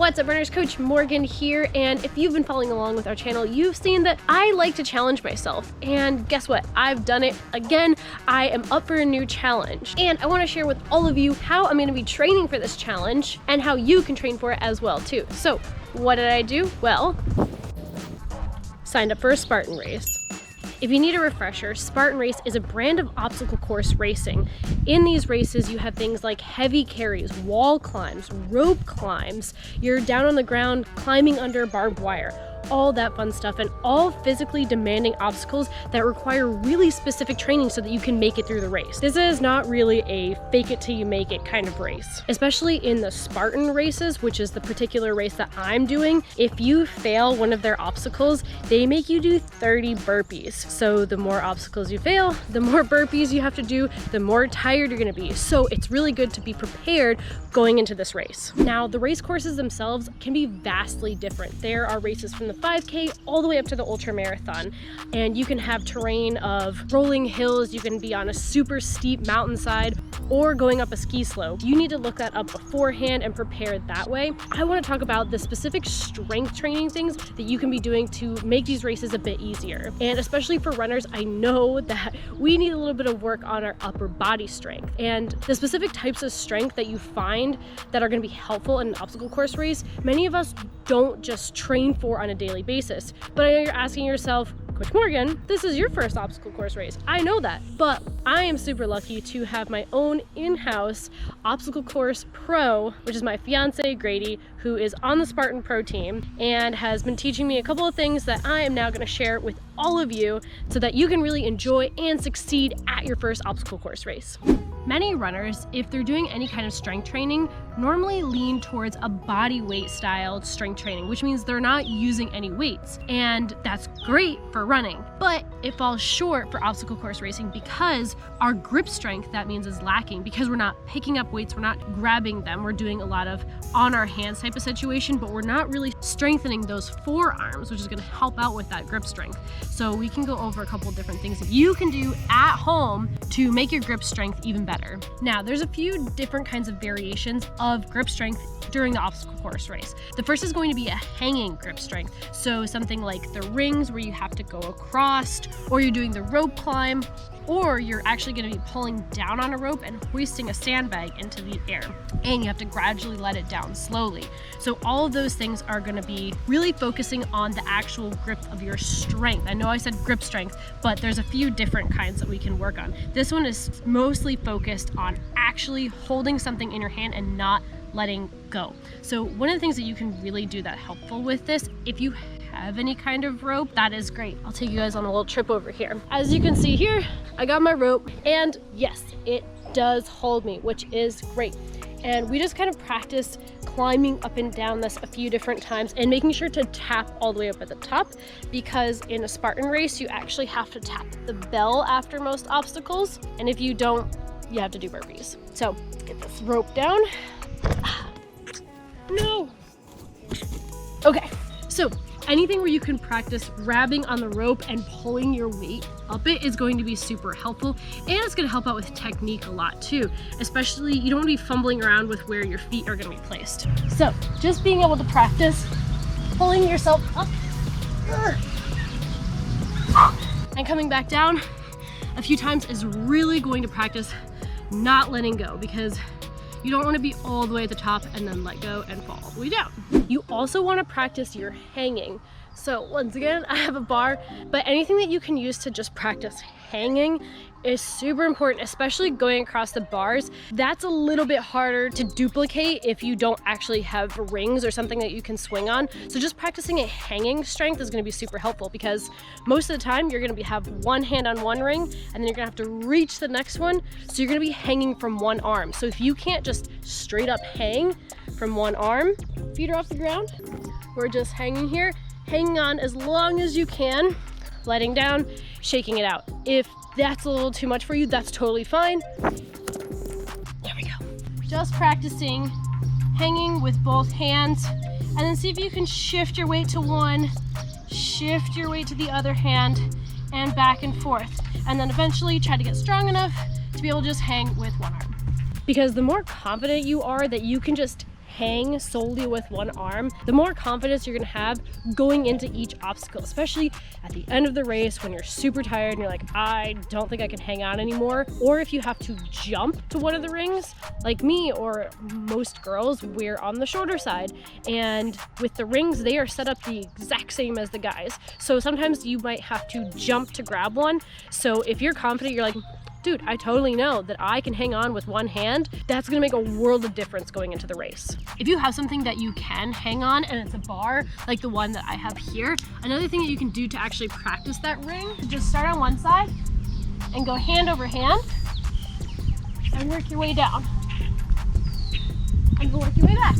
What's up, runners? Coach Morgan here, and if you've been following along with our channel, you've seen that I like to challenge myself, and guess what? I've done it again. I am up for a new challenge, and I want to share with all of you how I'm going to be training for this challenge and how you can train for it as well too. So what did I do? Well, signed up for a Spartan race. If you need a refresher, Spartan Race is a brand of obstacle course racing. In these races, you have things like heavy carries, wall climbs, rope climbs, you're down on the ground climbing under barbed wire, all that fun stuff, and all physically demanding obstacles that require really specific training so that you can make it through the race. This is not really a fake it till you make it kind of race. Especially in the Spartan races, which is the particular race that I'm doing, if you fail one of their obstacles, they make you do 30 burpees. So the more obstacles you fail, the more burpees you have to do, the more tired you're gonna be. So it's really good to be prepared going into this race. Now, the race courses themselves can be vastly different. There are races from the 5K all the way up to the ultra marathon, and you can have terrain of rolling hills, you can be on a super steep mountainside, or going up a ski slope. You need to look that up beforehand and prepare that way. I want to talk about the specific strength training things that you can be doing to make these races a bit easier. And especially for runners, I know that we need a little bit of work on our upper body strength. And the specific types of strength that you find that are going to be helpful in an obstacle course race, many of us don't just train for on a daily basis. But I know you're asking yourself, Coach Morgan, this is your first obstacle course race. I know that, but I am super lucky to have my own in-house obstacle course pro, which is my fiance Grady, who is on the Spartan Pro team and has been teaching me a couple of things that I am now going to share with all of you so that you can really enjoy and succeed at your first obstacle course race. Many runners, if they're doing any kind of strength training, normally lean towards a body weight style strength training, which means they're not using any weights. And that's great for running, but it falls short for obstacle course racing because our grip strength, that means, is lacking because we're not picking up weights, we're not grabbing them, we're doing a lot of on our hands type of situation, but we're not really strengthening those forearms, which is gonna help out with that grip strength. So we can go over a couple different things that you can do at home to make your grip strength even better. Now, there's a few different kinds of variations of grip strength during the obstacle course race. The first is going to be a hanging grip strength. So something like the rings where you have to go across, or you're doing the rope climb, or you're actually going to be pulling down on a rope and hoisting a sandbag into the air, and you have to gradually let it down slowly. So all of those things are going to be really focusing on the actual grip of your strength. I know I said grip strength, but there's a few different kinds that we can work on. This one is mostly focused on actually holding something in your hand and not letting go. So one of the things that you can really do that helpful with this, if you have any kind of rope, that is great. I'll take you guys on a little trip over here. As you can see here, I got my rope, and yes, it does hold me, which is great. And we just kind of practice climbing up and down this a few different times and making sure to tap all the way up at the top, because in a Spartan race, you actually have to tap the bell after most obstacles. And if you don't, you have to do burpees. So get this rope down. No. Okay, so anything where you can practice grabbing on the rope and pulling your weight up it is going to be super helpful, and it's going to help out with technique a lot too. Especially, you don't want to be fumbling around with where your feet are going to be placed. So just being able to practice pulling yourself up and coming back down a few times is really going to practice not letting go, because you don't want to be all the way at the top and then let go and fall all the way down. You also want to practice your hanging. So once again, I have a bar, but anything that you can use to just practice hanging is super important, especially going across the bars. That's a little bit harder to duplicate if you don't actually have rings or something that you can swing on. So just practicing a hanging strength is going to be super helpful, because most of the time you're going to have one hand on one ring and then you're going to have to reach the next one. So you're going to be hanging from one arm. So if you can't just straight up hang from one arm, feet are off the ground, we're just hanging here, hanging on as long as you can, letting down, shaking it out. If that's a little too much for you, that's totally fine. There we go. Just practicing hanging with both hands, and then see if you can shift your weight to one, shift your weight to the other hand, and back and forth. And then eventually try to get strong enough to be able to just hang with one arm. Because the more confident you are that you can just hang solely with one arm, the more confidence you're gonna have going into each obstacle, especially at the end of the race when you're super tired and you're like, I don't think I can hang on anymore. Or if you have to jump to one of the rings, like me or most girls, we're on the shorter side. And with the rings, they are set up the exact same as the guys. So sometimes you might have to jump to grab one. So if you're confident, you're like, dude, I totally know that I can hang on with one hand. That's gonna make a world of difference going into the race. If you have something that you can hang on and it's a bar, like the one that I have here, another thing that you can do to actually practice that ring, just start on one side and go hand over hand and work your way down. And go work your way back.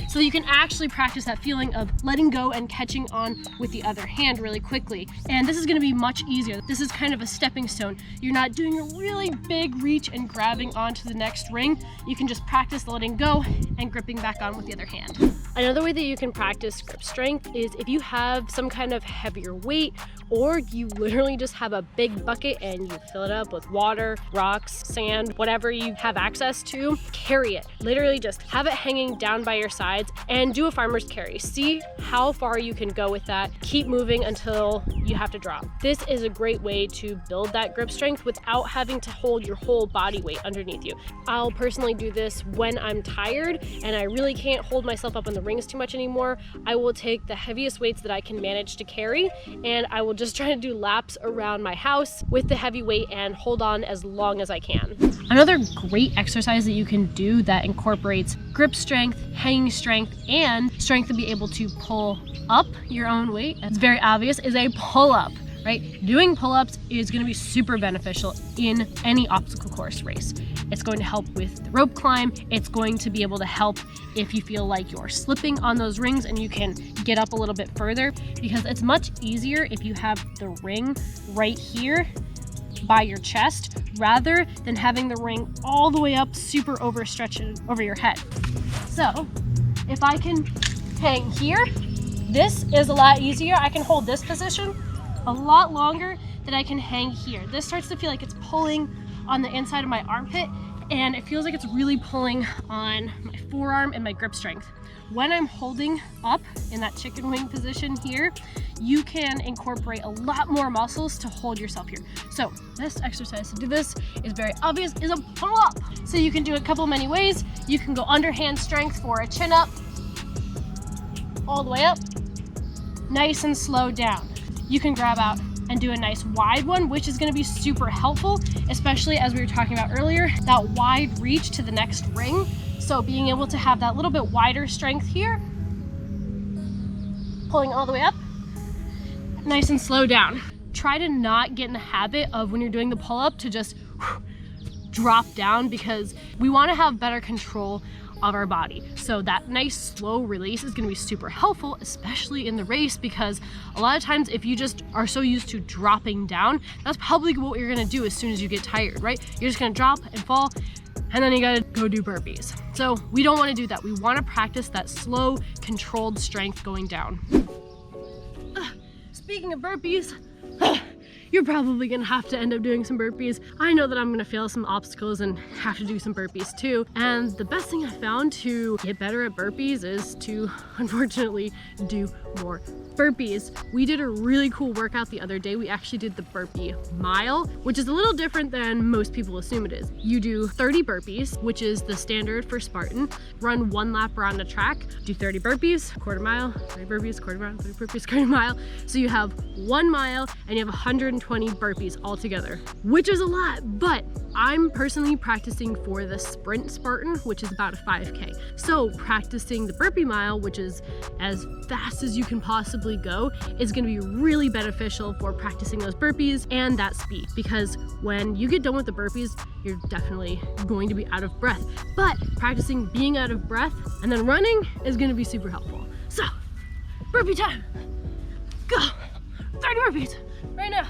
So you can actually practice that feeling of letting go and catching on with the other hand really quickly. And this is gonna be much easier. This is kind of a stepping stone. You're not doing a really big reach and grabbing onto the next ring. You can just practice letting go and gripping back on with the other hand. Another way that you can practice grip strength is if you have some kind of heavier weight, or you literally just have a big bucket and you fill it up with water, rocks, sand, whatever you have access to, carry it. Literally just have it hanging down by your sides and do a farmer's carry. See how far you can go with that. Keep moving until you have to drop. This is a great way to build that grip strength without having to hold your whole body weight underneath you. I'll personally do this when I'm tired and I really can't hold myself up on the rings too much anymore. I will take the heaviest weights that I can manage to carry and I will just try to do laps around my house with the heavy weight and hold on as long as I can. Another great exercise that you can do that incorporates grip strength, hanging strength, and strength to be able to pull up your own weight, it's very obvious, is a pull-up. Right? Doing pull-ups is going to be super beneficial in any obstacle course race. It's going to help with the rope climb. It's going to be able to help if you feel like you're slipping on those rings and you can get up a little bit further, because it's much easier if you have the ring right here by your chest rather than having the ring all the way up super overstretched over your head. So if I can hang here, this is a lot easier. I can hold this position a lot longer than I can hang here. This starts to feel like it's pulling on the inside of my armpit, and it feels like it's really pulling on my forearm and my grip strength. When I'm holding up in that chicken wing position here, you can incorporate a lot more muscles to hold yourself here. So this exercise to do this is very obvious, is a pull-up. So you can do a couple many ways. You can go underhand strength for a chin up, all the way up, nice and slow down. You can grab out and do a nice wide one, which is gonna be super helpful, especially as we were talking about earlier, that wide reach to the next ring. So being able to have that little bit wider strength here, pulling all the way up, nice and slow down. Try to not get in the habit of when you're doing the pull-up to just drop down, because we wanna have better control of our body. So that nice slow release is gonna be super helpful, especially in the race, because a lot of times if you just are so used to dropping down, that's probably what you're gonna do as soon as you get tired, right? You're just gonna drop and fall, and then you gotta go do burpees. So we don't wanna do that. We wanna practice that slow, controlled strength going down. Speaking of burpees, you're probably gonna have to end up doing some burpees. I know that I'm gonna fail some obstacles and have to do some burpees too. And the best thing I found to get better at burpees is to, unfortunately, do more burpees. We did a really cool workout the other day. We actually did the burpee mile, which is a little different than most people assume it is. You do 30 burpees, which is the standard for Spartan. Run one lap around the track, do 30 burpees, quarter mile, 30 burpees, quarter mile, 30 burpees, quarter mile. So you have 1 mile and you have 120 burpees altogether, which is a lot, but I'm personally practicing for the sprint Spartan, which is about a 5K. So practicing the burpee mile, which is as fast as you can possibly go, is gonna be really beneficial for practicing those burpees and that speed, because when you get done with the burpees, you're definitely going to be out of breath. But practicing being out of breath and then running is gonna be super helpful. So, burpee time. Go, 30 burpees right now.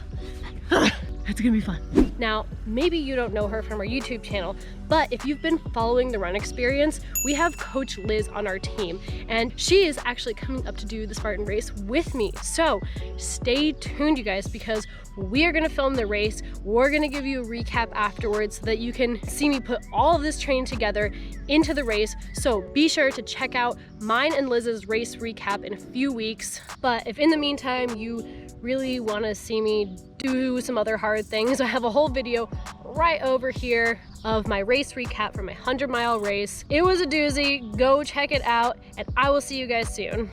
It's gonna be fun. Now, maybe you don't know her from our YouTube channel, but if you've been following the run experience, we have Coach Liz on our team, and she is actually coming up to do the Spartan race with me. So stay tuned, you guys, because we are gonna film the race. We're gonna give you a recap afterwards so that you can see me put all of this training together into the race. So be sure to check out mine and Liz's race recap in a few weeks. But if in the meantime you really want to see me do some other hard things, I have a whole video right over here of my race recap for my 100-mile race. It was a doozy. Go check it out, and I will see you guys soon.